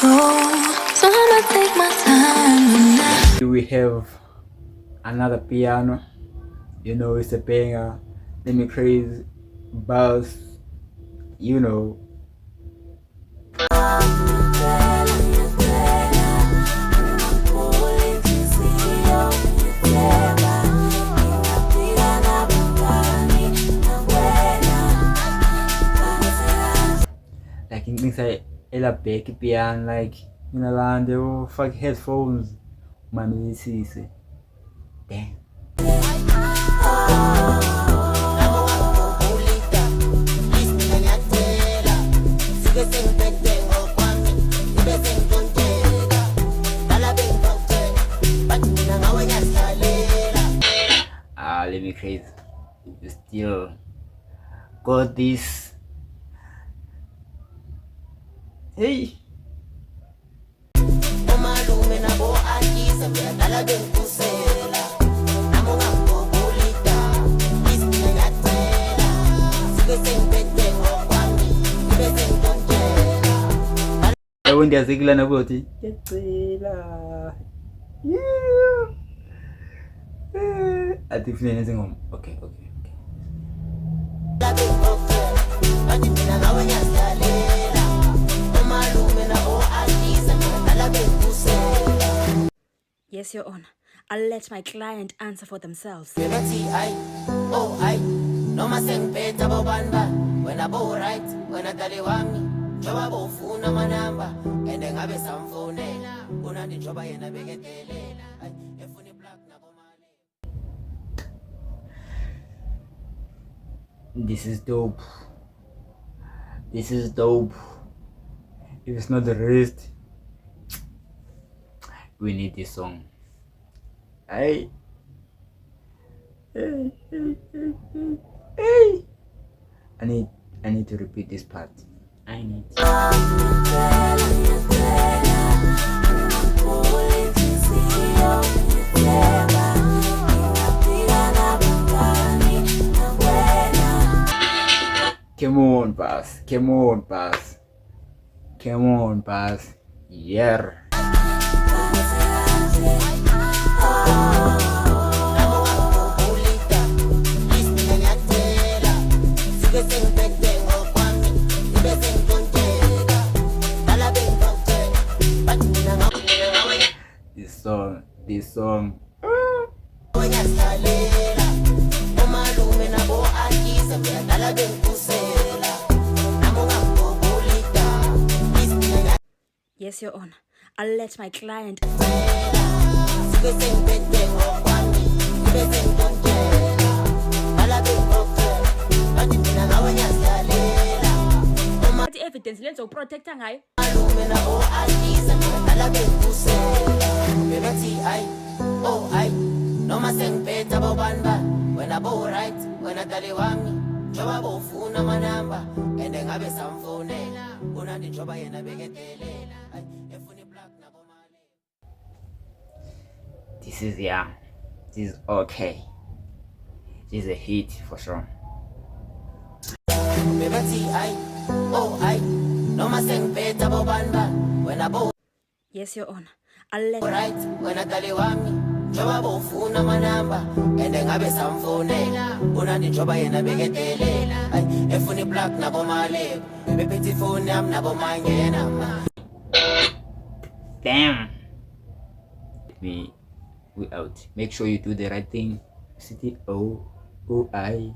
so I'ma take my time now. We have another piano, you know, it's a banger. Let me crazy bass, you know. Like inside ela back piano, like inalande ufake headphones umamisise. Damn. Let me crazy. You still got this. Hey. Ewe ndiyazikila nakuthi ngiyacela. Yeah. Athi kufanele nenze ngoma. Okay. Yes, Your Honor. I'll let my client answer for themselves. This is dope. If it's not the rest, we need this song. Hey. I need to repeat this part. I need Come on, boss. Yeah. This song. Yes, Your Honor. I'll let my client. What evidence let's protect ngayo? Noma sengiphethe abobani wena bo right wena dali wami njoba bofuna amanamba ende ngabe samfonela unandi njoba yena bekedelela efuna iplug nabo mali. This is okay. This is a hit for sure. Noma sengiphethe abobani wena bo. Yes, Your Honor. I'll let right wena dali wami njoba bofuna amanamba ende ngabe samfonela unandi njoba yena bekedelela efuna iplug nabo mali bephethe ifoni yami nabo mangena ma. Damn. We out. Make sure you do the right thing. City OI.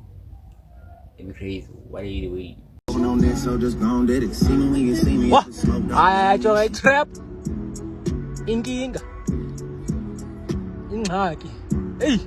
I'm crazy. What are you doing? On that, so just gone did it. See me when you see me. What? I enjoy trap. Inkinga. Ingxaki. Hey.